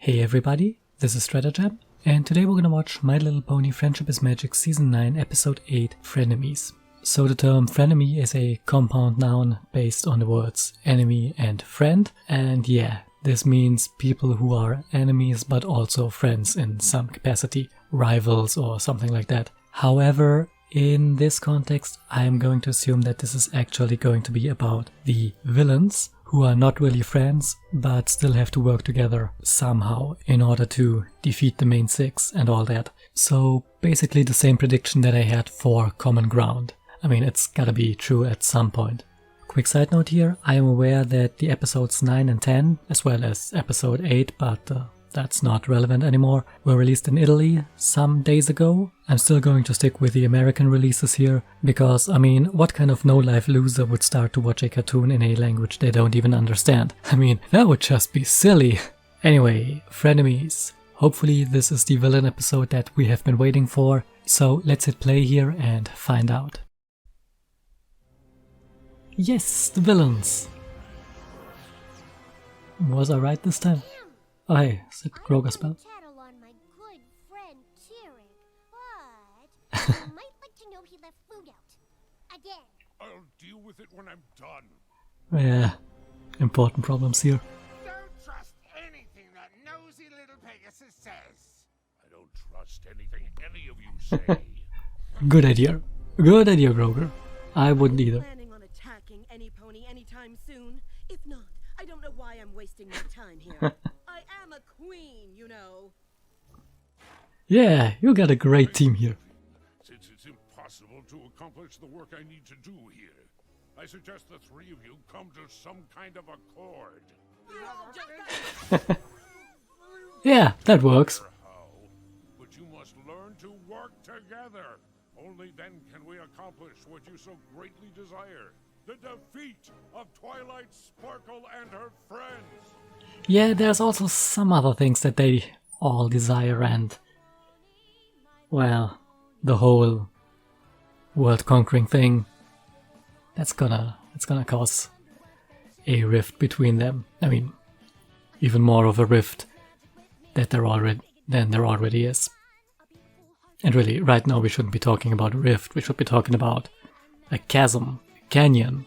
Hey everybody, this is Stratagem, and today we're gonna watch My Little Pony Friendship is Magic Season 9 Episode 8 Frenemies. So the term frenemy is a compound noun based on the words enemy and friend, and yeah, this means people who are enemies but also friends in some capacity, rivals or something like that. However, in this context, I am going to assume that this is actually going to be about the villains, who are not really friends, but still have to work together somehow in order to defeat the main six and all that. So basically the same prediction that I had for Common Ground. I mean, it's gotta be true at some point. Quick side note here, I am aware that the episodes 9 and 10, as well as episode 8, but that's not relevant anymore, were released in Italy some days ago. I'm still going to stick with the American releases here, because, I mean, what kind of no-life loser would start to watch a cartoon in a language they don't even understand? I mean, that would just be silly. Anyway, Frenemies. Hopefully this is the villain episode that we have been waiting for, so let's hit play here and find out. Yes, the villains! Was I right this time? Oh hey, said Groger spell. I'll deal with it when I'm done. Yeah, important problems here. Don't trust anything that nosy little Pegasus says. I don't trust anything any of you say. Good idea. Good idea, Groger. I wouldn't either. Planning on attacking any pony anytime soon? If not, I don't know why I'm wasting my time here. I am a queen, you know. Yeah, you got a great team here. Since it's impossible to accomplish the work I need to do here, I suggest the three of you come to some kind of accord. Yeah, that works. How? But you must learn to work together. Only then can we accomplish what you so greatly desire. The defeat of Twilight Sparkle and her friends. Yeah, there's also some other things that they all desire, and well, the whole world-conquering thing, it's gonna cause a rift between them. I mean, even more of a rift than there already is. And really, right now we shouldn't be talking about a rift, we should be talking about a chasm, a canyon,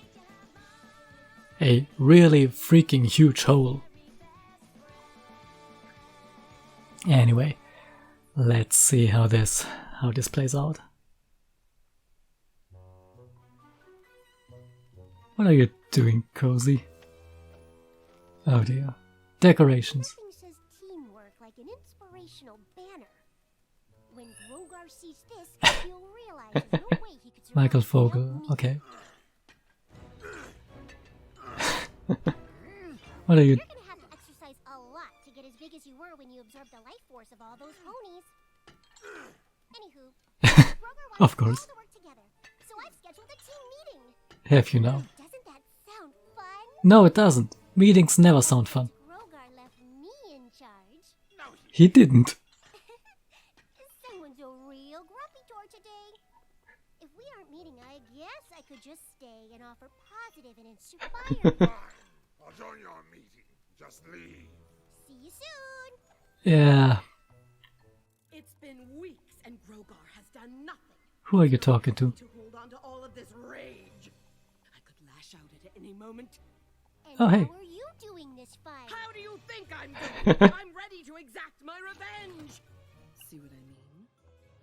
a really freaking huge hole. Anyway, let's see how this plays out. What are you doing, Cozy? Oh dear. Decorations. Says teamwork like an inspirational banner. When Grogar sees this, he'll realize there's no way he could survive. Michael Vogel, okay. What are you? You're gonna have to exercise a lot to get as big as you were when you absorbed the life force of all those ponies. Anywho, Grogar wants Of course. us all to work together, so I've scheduled a team meeting. Have you now? Doesn't that sound fun? No, it doesn't. Meetings never sound fun. Grogar left me in charge. No, He didn't. Someone's a real grumpy toward today. If we aren't meeting, I guess I could just stay and offer positive and inspiring. fine. I'll join your meeting. Just leave. See you soon. Yeah. It's been weeks and Grogar has done nothing Who are you talking to? to hold on to all of this rage. I could lash out at any moment. And Oh, hey. how are you doing this fight? How do you think I'm doing? I'm ready to exact my revenge. See what I mean?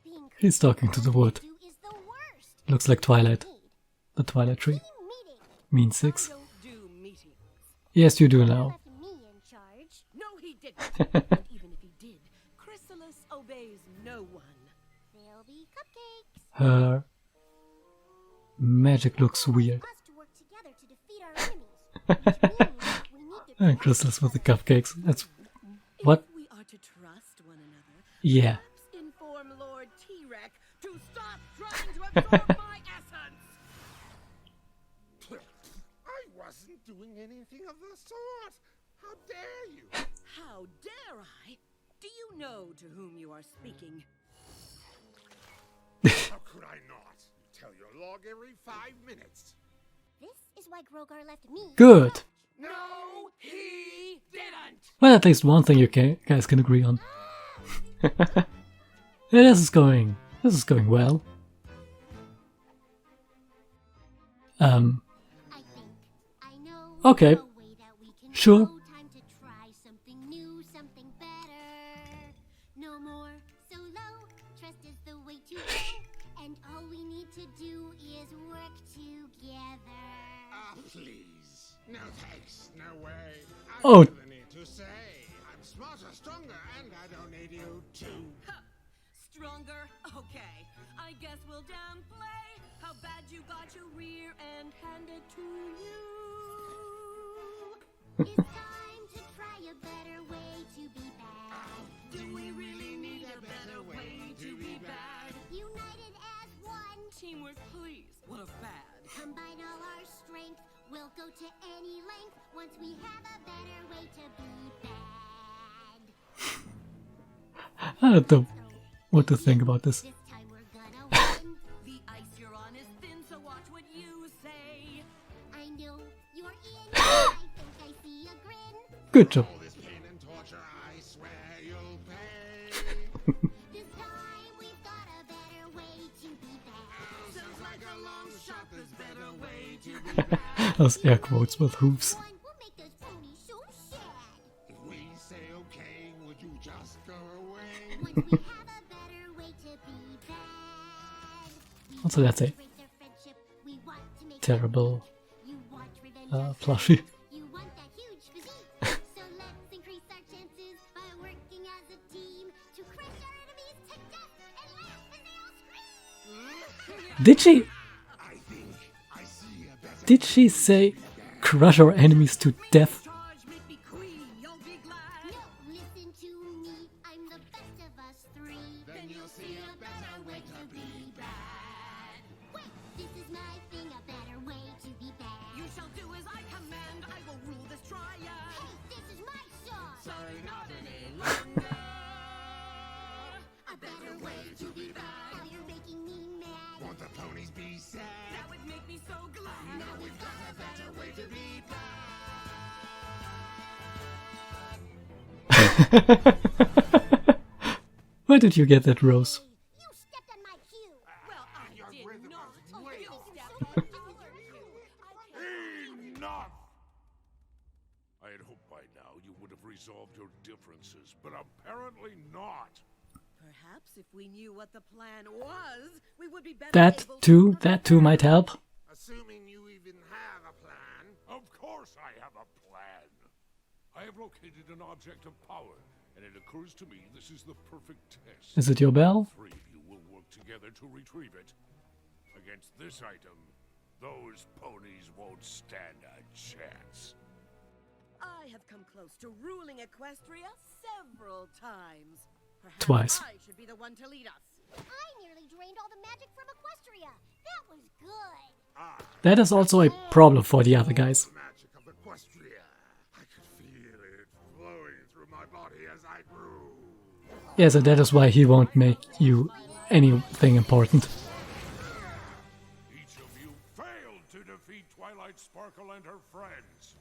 Being He's talking to the wood. you is the worst. Looks like Twilight. Need. The Twilight tree. Team meeting. Mean six. I don't do meetings. Yes, you do now. Left me in charge. No, he didn't. And even if he did, Chrysalis obeys no one. There'll be cupcakes. Her magic looks weird. Us to work together to defeat our enemies. Which means we need to And Chrysalis with the cupcakes. That's what? If we are to trust one another, Yeah. perhaps inform Lord T-Rex to stop trying to absorb my essence. I wasn't doing anything of the sort. How dare you? How dare I? Do you know to whom you are speaking? How could I not? You tell your log every 5 minutes. This is why Grogar left me. Good. No, he Well, at least one thing you guys can agree on. Yeah, this is going well. I think I know Okay. a way that we can Sure. go. Time to try something new, something better. No more solo. Trust is the way to go. And all we need to do is work together. Ah, please. No thanks, no way. I Oh. feel the need to say I'm smarter, stronger, and I don't need you too. Stronger? Okay. I guess we'll downplay how bad you got your rear end handed to you. It's time to try a better way to be bad. Do we really need a better way to be bad? United as one. Teamwork, please. What a fad. Combine all our strength. We'll go to any length once we have a better way to be bad. I don't know what to think about this. This time we're gonna win. The ice you're on is thin, so watch what you say. I know you're in. I think I see a grin. Good job. All this pain and torture, I swear you'll pay. This time we've got a better way to be bad. Sounds like a long shot, there's better way to be bad. Those air quotes with hooves. One will make those ponies so sad. If we say okay, would you just go away? Once we have a better way to be bad. We Also, that's a want to break their friendship. We want to make terrible you want revenge. plushie. You want that huge physique. So let's increase our chances by working as a team to crush our enemies to death and laugh as they all scream. Did she? I think I see a better Did she say crush our enemies to death? Charge, make me queen, you'll be glad. No, listen to me. I'm the best of us three. Then you'll see a better way to be bad. Wait, this is my thing. A better way to be bad. You shall do as I command, I will rule this triad. Hey, this is my song. Sorry, not any longer. A better way to be bad. Now you're making me mad. Won't the ponies be sad? That would make me so glad. Now we've got a better way to be Where did you get that, Rose? You stepped on my cue. Well, I Your did rhythm not. is way You off. stepped on our cue. Enough! I had hoped by now you would have resolved your differences, but apparently not. Perhaps if we knew what the plan was, we would be better That able too might help. Assuming you even have a plan. Of course I have a plan. I have located an object of power, and it occurs to me this is the perfect test. Is it your bell? Three of you will work together to retrieve it. Against this item, those ponies won't stand a chance. I have come close to ruling Equestria several times. Perhaps Twice. I should be the one to lead us. I nearly drained all the magic from Equestria. That was good. That is also a problem for the other guys. The magic of Equestria. I could feel it flowing through my body as I grew. Yes, and that is why he won't make you anything important. Each of you failed to defeat Twilight Sparkle and her friends.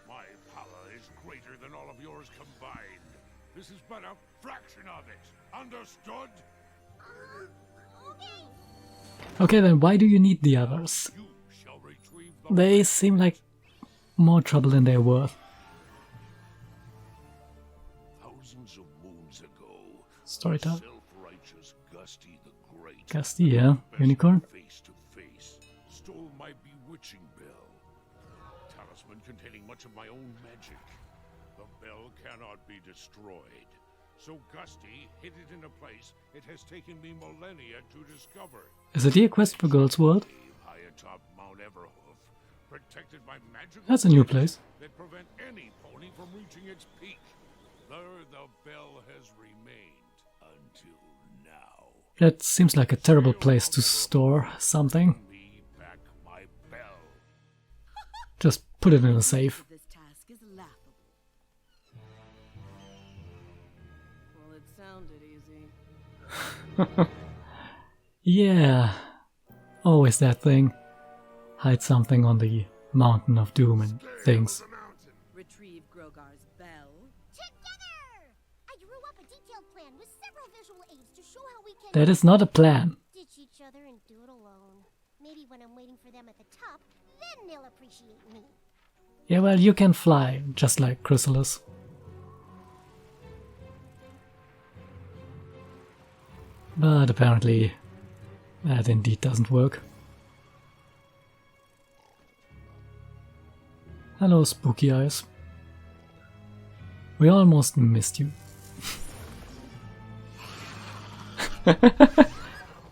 My power is greater than all of yours combined. This is but a fraction of it. Understood? Okay. Okay, then why do you need the others? You shall retrieve the They seem like more trouble than they're worth. thousands of moons ago. Story time. Self-righteous Gusty the Great. Gusty, yeah. Unicorn. Face to face, stole my bewitching bell. Talisman containing much of my own magic. The bell cannot be destroyed. So Gusty hid it in a place it has taken me millennia to discover. Is it the quest for Girls World? Cave high atop Mount Everhoof, protected by magical That's a new cages place. that prevent any pony from reaching its peak. There the bell has remained until now. That seems like a terrible place to store something. Me back my bell. Just put it in a safe. This task is laughable. Well, it sounded easy. Yeah. Always that thing. Hide something on the Mountain of Doom and things. The mountain. Retrieve Grow visual aids to show how we can That is not a plan. ditch each other and do it alone. Maybe when I'm waiting for them at the top, then they'll appreciate me. Yeah, well, you can fly, just like Chrysalis. But apparently, that indeed doesn't work. Hello, Spooky Eyes. We almost missed you.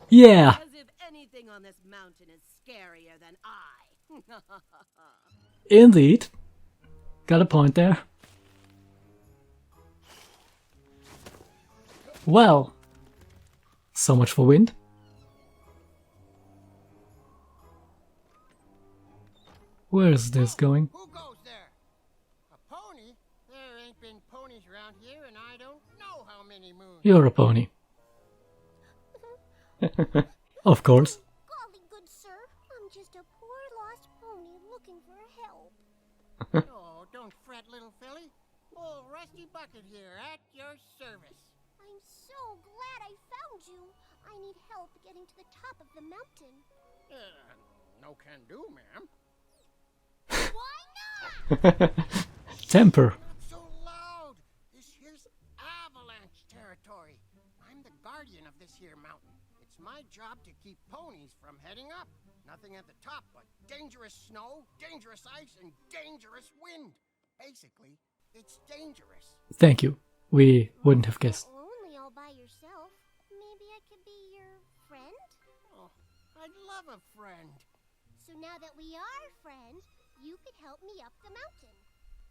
Yeah! As if anything on this mountain is scarier than I. Indeed. Got a point there. Well, so much for wind. Where is this going? Who goes there? A pony? There ain't been ponies around here, and I don't know how many moons. You're a pony. Of course. Golly good sir, I'm just a poor lost pony looking for help. Oh, don't fret, little filly. Old Rusty Bucket here at your service. I'm so glad I found you. I need help getting to the top of the mountain. No can do, ma'am. Why not? Temper. Not so loud. This here's avalanche territory. I'm the guardian of this here mountain. It's my job to keep ponies from heading up. Nothing at the top but dangerous snow, dangerous ice, and dangerous wind. Basically, it's dangerous. Thank you. We wouldn't have guessed. Only all by yourself. Maybe I could be your friend? Oh, I'd love a friend. So now that we are friends, you could help me up the mountain.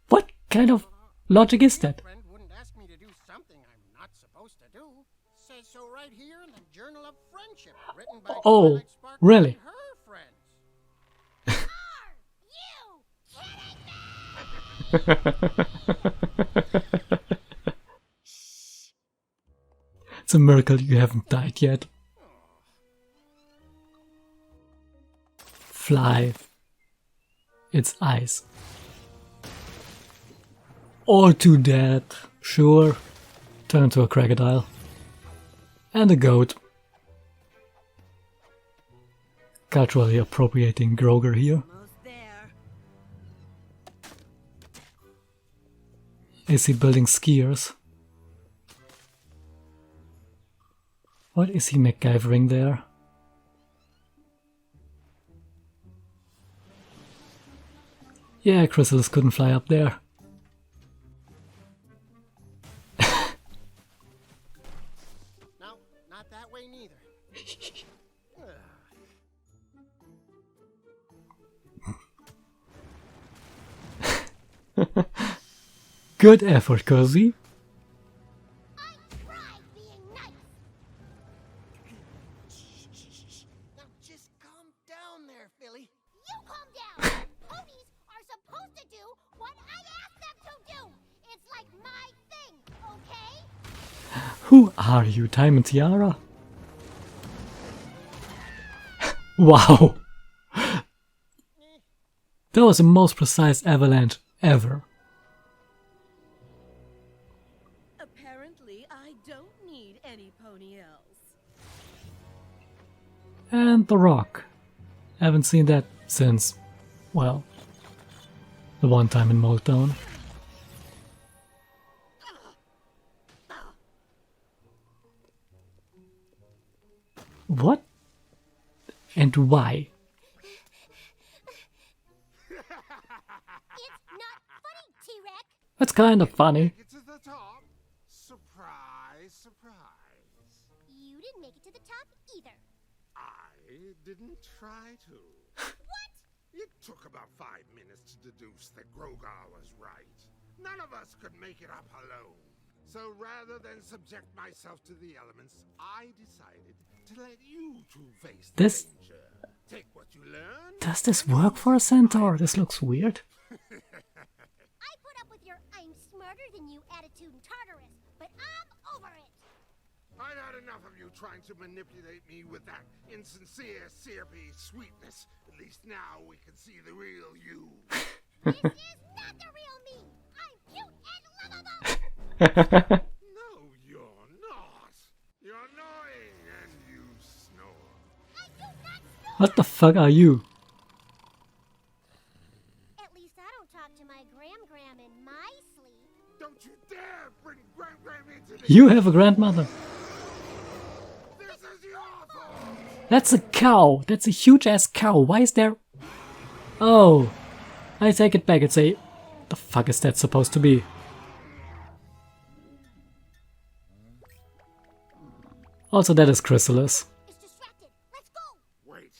What kind of logic is that? Your friend wouldn't ask me to do something I'm not supposed to do. Says so right here in the Journal of Friendship, written by Oh, Twilight Sparkle really? and her friends. It's a miracle you haven't died yet. Fly. It's ice. Or to death. Sure. Turn to a crocodile. And a goat. Culturally appropriating Groger here. Almost there. Is he building skiers? What is he MacGyvering there? Yeah, Chrysalis couldn't fly up there. No, not that way neither. Good effort, Cozy. I tried being nice. Now just calm down there, Philly. You calm down. Ponies are supposed to do what I ask them to do. It's like my thing, okay? Who are you, Time and Tiara? Wow! That was the most precise avalanche ever. Apparently, I don't need any pony else. And the rock. Haven't seen that since, well, the one time in Moletown. What? And why? It's not funny, T-Rex. That's kind of funny. Get to the top. Surprise, surprise. You didn't make it to the top either. I didn't try to. What? It took about 5 minutes to deduce that Grogar was right. None of us could make it up alone. So rather than subject myself to the elements, I decided to let you two face the This- danger. Take what you learn. Does this work for a centaur? This looks weird. I put up with your I'm smarter than you attitude in Tartarus, but I'm over it. I've had enough of you trying to manipulate me with that insincere, syrupy sweetness. At least now we can see the real you. This is not the real me. I'm cute and lovable. No, you're not. What the fuck are you? At least I don't talk to my Gram in my sleep. Don't you dare bring Gram into this! You have a grandmother. This is your fault! That's a cow. That's a huge ass cow. Why is there... Oh. I take it back. It's a... The fuck is that supposed to be? Also, that is Chrysalis. It's distracted. Let's go. Wait.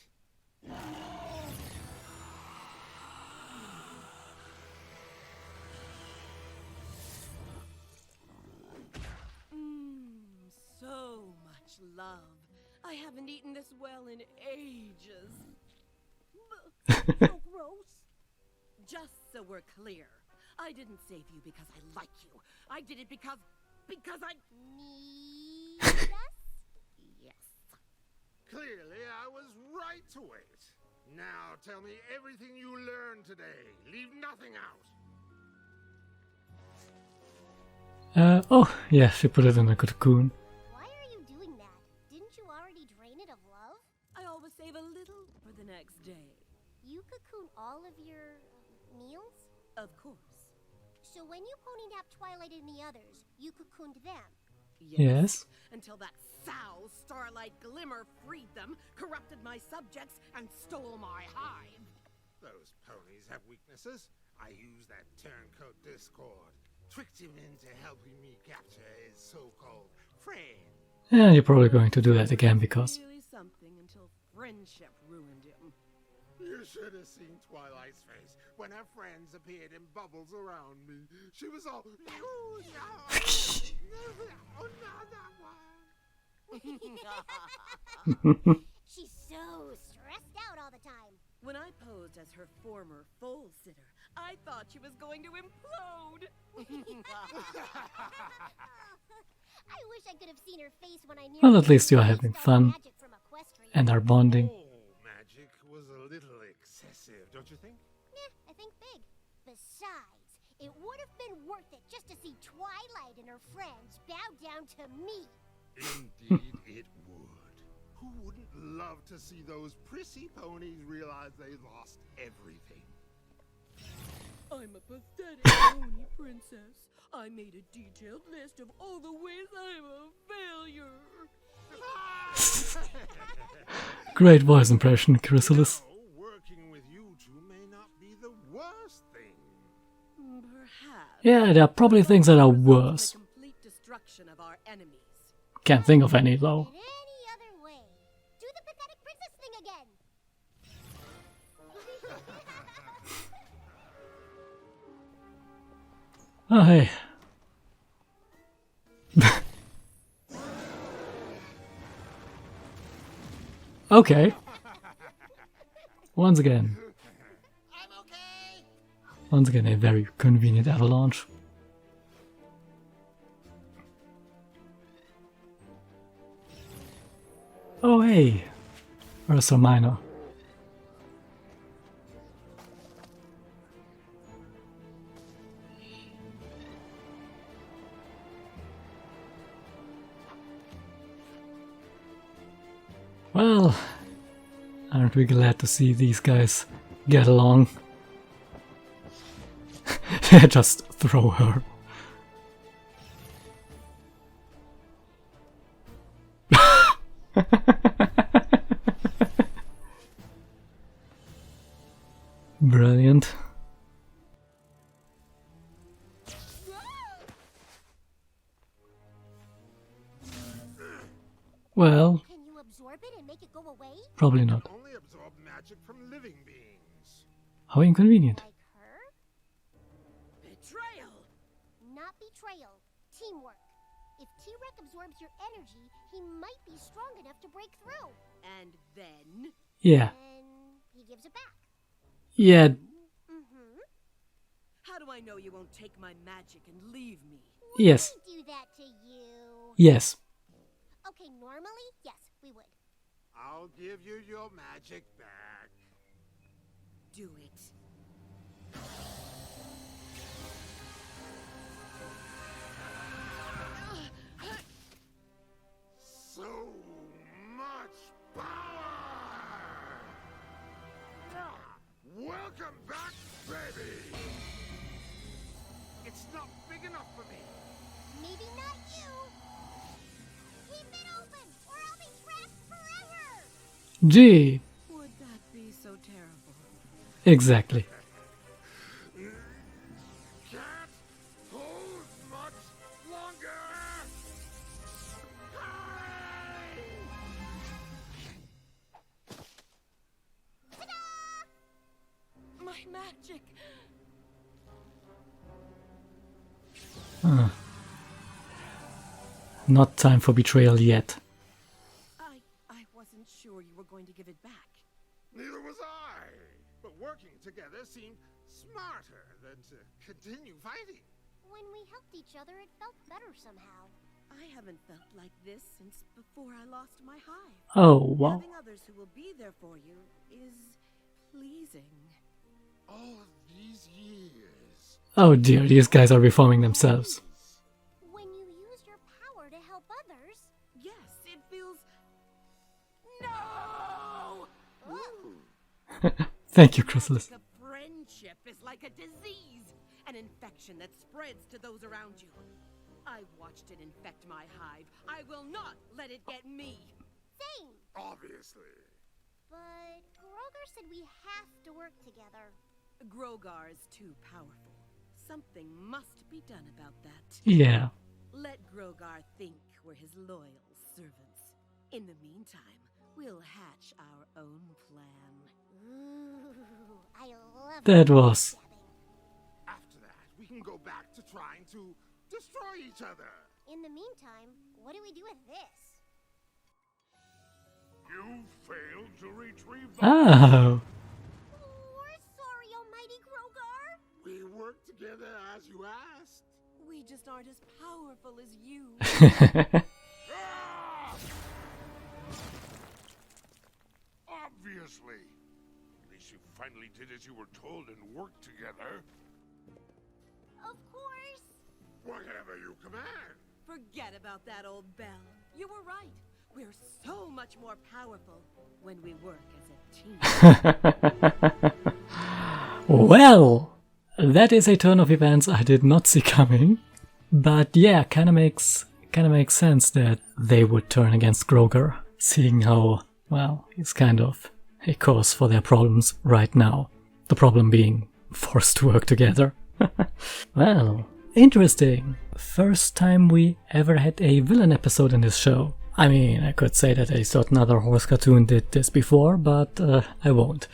So much love. I haven't eaten this well in ages. So gross. Just so we're clear, I didn't save you because I like you. I did it because I Need us? yes. Clearly, I was right to wait. Now tell me everything you learned today. Leave nothing out. Oh, yeah, she put it in a cocoon. Why are you doing that? Didn't you already drain it of love? I always save a little for the next day. You cocoon all of your meals? Of course. So when you pony napped Twilight and the others, you cocooned them. Yes. Until that foul starlight glimmer freed them, corrupted my subjects, and stole my hive. Those ponies have weaknesses. I used that turncoat Discord. Tricked him into helping me capture his so-called friend. Yeah, you're probably going to do that again because... Really something until friendship ruined him. You should have seen Twilight's face when her friends appeared in bubbles around me. She was all, oh, no, another one. She's so stressed out all the time. When I posed as her former foal sitter, I thought she was going to implode. I wish I could have seen her face when I Well, at least you are having fun and are bonding. Oh, magic was a little excessive, don't you think? I think big. Besides, it would have been worth it just to see Twilight and her friends bow down to me. Indeed it would. Who wouldn't love to see those prissy ponies realize they lost everything? I'm a pathetic pony princess. I made a detailed list of all the ways I'm a failure. Great voice impression, Chrysalis. No, working with you two may not be the worst thing. Perhaps. Yeah, there are probably things that are worse. The complete destruction of our enemies. Can't think of any though. In any other way. Do the pathetic princess thing again. Oh, hey. Okay. Once again. I'm okay. Once again, a very convenient avalanche. Oh, hey. Ursa Minor. Well, aren't we glad to see these guys get along? Just throw her. Brilliant. Well, Can you absorb it and make it go away? probably not. Only absorb magic from living beings. How inconvenient. Like her? Betrayal! Not betrayal. Teamwork. If T-Rex absorbs your energy, he might be strong enough to break through. And then... Yeah. And he gives it back. Yeah. Mm-hmm. How do I know you won't take my magic and leave me? Yes. We do that to you. Yes. Okay, normally, yes, we would. I'll give you your magic back. Do it. So much power! Welcome back, baby! It's not big enough for me. Maybe not you. Keep it open, or I'll be trapped forever. Gee, Would that be so terrible? exactly. Can't hold much longer! My magic! Not time for betrayal yet. I wasn't sure you were going to give it back. Neither was I. But working together seemed smarter than to continue fighting. When we helped each other, it felt better somehow. I haven't felt like this since before I lost my hive. Oh, wow. Having others who will be there for you is pleasing. All of these years. Oh dear, these guys are reforming themselves. When you use your power to help others. Yes, it feels... No! Thank you, Chrysalis. The friendship is like a disease, an infection that spreads to those around you. I watched it infect my hive. I will not let it get me. Same. Obviously. But Groger said we have to work together. Grogar is too powerful. Something must be done about that. Yeah. Let Grogar think we're his loyal servants. In the meantime, we'll hatch our own plan. Ooh, I love That was... After that, we can go back to trying to destroy each other. In the meantime, what do we do with this? You failed to retrieve the Oh. We're sorry, Almighty Grogar. We worked together as you asked. We just aren't as powerful as you. Ah! Obviously. At least you finally did as you were told and worked together. Of course. Whatever you command. Forget about that old bell. You were right. We're so much more powerful when we work as a team. Well, that is a turn of events I did not see coming. But yeah, kinda makes sense that they would turn against Groger, seeing how, well, he's kind of a cause for their problems right now. The problem being forced to work together. Well, interesting. First time we ever had a villain episode in this show. I mean, I could say that a certain other horse cartoon did this before, but I won't.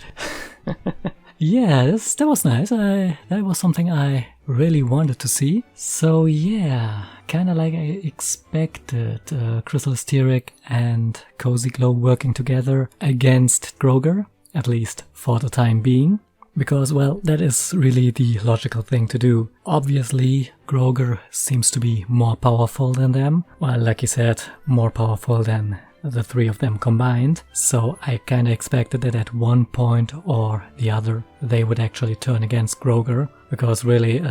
Yeah, that was nice. That was something I really wanted to see. So yeah, kinda like I expected. Chrysalis Tyrek and Cozy Glow working together against Groger, at least for the time being. Because, well, that is really the logical thing to do. Obviously, Groger seems to be more powerful than them. Well, like you said, more powerful than the three of them combined. So I kinda expected that at one point or the other they would actually turn against Groger. Because really,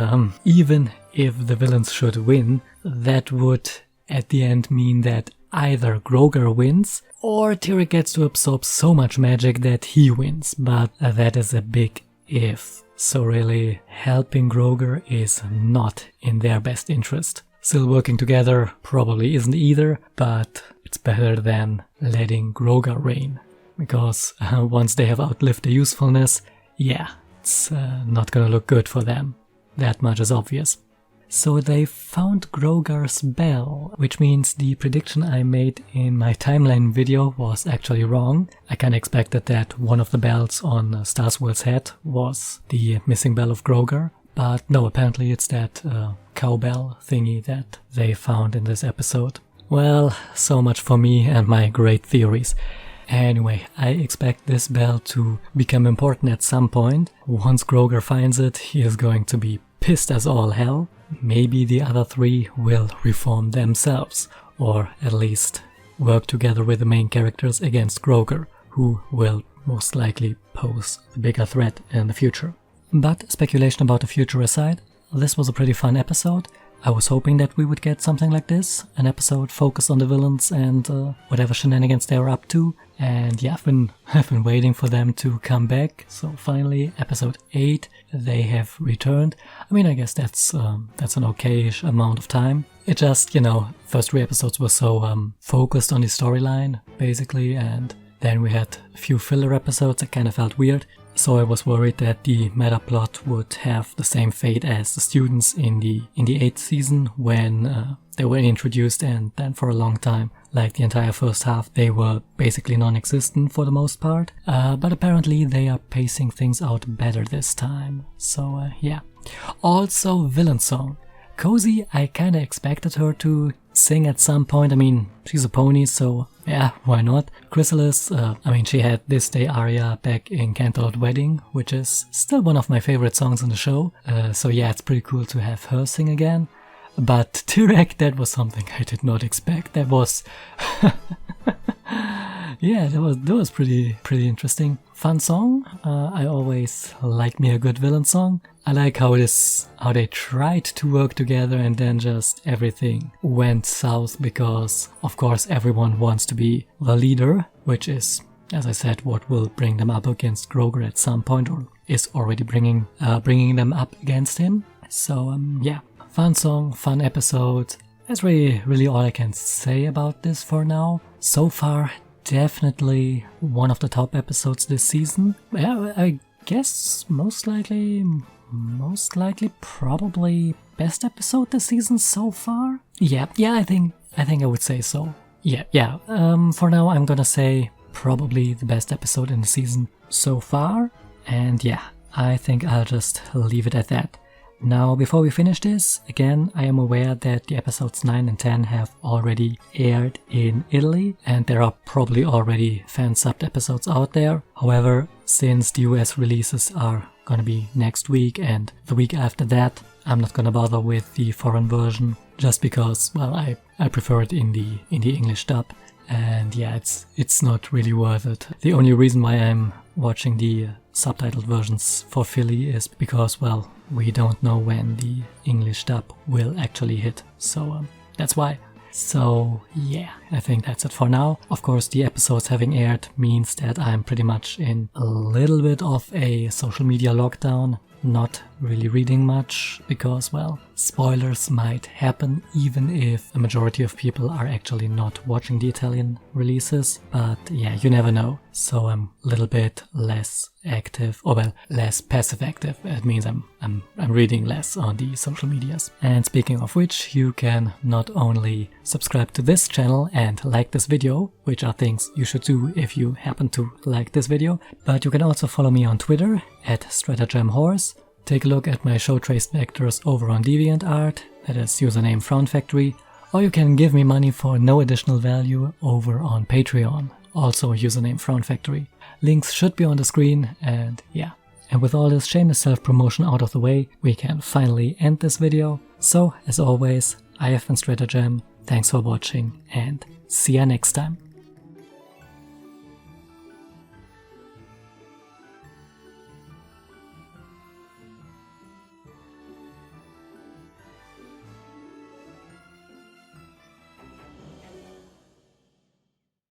even if the villains should win, that would at the end mean that either Groger wins or Tyrek gets to absorb so much magic that he wins. But that is a big if. So really, helping Groger is not in their best interest. Still working together probably isn't either, but it's better than letting Groger reign. Because once they have outlived their usefulness, yeah, it's not gonna look good for them. That much is obvious. So they found Grogar's bell, which means the prediction I made in my timeline video was actually wrong. I kinda expected that one of the bells on Starswell's head was the missing bell of Grogar, but no, apparently it's that cowbell thingy that they found in this episode. Well, so much for me and my great theories. Anyway, I expect this bell to become important at some point. Once Groger finds it, he is going to be pissed as all hell. Maybe the other three will reform themselves, or at least work together with the main characters against Groger, who will most likely pose the bigger threat in the future. But speculation about the future aside, this was a pretty fun episode. I was hoping that we would get something like this, an episode focused on the villains and whatever shenanigans they were up to. And yeah, I've been waiting for them to come back. So finally, episode 8, they have returned. I mean, I guess that's an okay-ish amount of time. It just, you know, first 3 episodes were so focused on the storyline, basically, and then we had a few filler episodes that kind of felt weird. So I was worried that the meta plot would have the same fate as the students in the 8th season when they were introduced, and then for a long time, like the entire first half, they were basically non-existent for the most part. But apparently they are pacing things out better this time. So yeah. Also, villain song. Cozy, I kinda expected her to sing at some point. I mean, she's a pony, so yeah, why not? Chrysalis, I mean, she had This Day aria back in Canterlot Wedding, which is still one of my favorite songs in the show. So yeah, it's pretty cool to have her sing again. But Tyrek, that was something I did not expect. That was... yeah, that was pretty interesting. Fun song. I always like me a good villain song. I like how they tried to work together and then just everything went south because, of course, everyone wants to be the leader, which is, as I said, what will bring them up against Groger at some point, or is already bringing them up against him. So yeah, fun song, fun episode. That's really all I can say about this for now. So far, definitely one of the top episodes this season. Yeah, I guess most likely probably best episode this season so far. Yeah, I think I would say so. Yeah. For now, I'm gonna say probably the best episode in the season so far. And yeah, I think I'll just leave it at that. Now, before we finish this, again, I am aware that the episodes 9 and 10 have already aired in Italy, and there are probably already fan-subbed episodes out there. However, since the US releases are gonna be next week and the week after that, I'm not gonna bother with the foreign version, just because, well, I prefer it in the English dub. And yeah, it's not really worth it. The only reason why I'm watching the subtitled versions for Philly is because, well, we don't know when the English dub will actually hit. So that's why. So yeah, I think that's it for now. Of course, the episodes having aired means that I'm pretty much in a little bit of a social media lockdown. Not really reading much because, well, spoilers might happen even if a majority of people are actually not watching the Italian releases. But yeah, you never know. So I'm a little bit less active, or well, less passive active. It means I'm reading less on the social medias. And speaking of which, you can not only subscribe to this channel and like this video, which are things you should do if you happen to like this video, but you can also follow me on Twitter at StrataGemHorse. Take a look at my show traced vectors over on DeviantArt, that is username Frown Factory, or you can give me money for no additional value over on Patreon, also username Frown Factory. Links should be on the screen, and yeah. And with all this shameless self-promotion out of the way, we can finally end this video. So, as always, I have been StrataGem, thanks for watching, and see ya next time.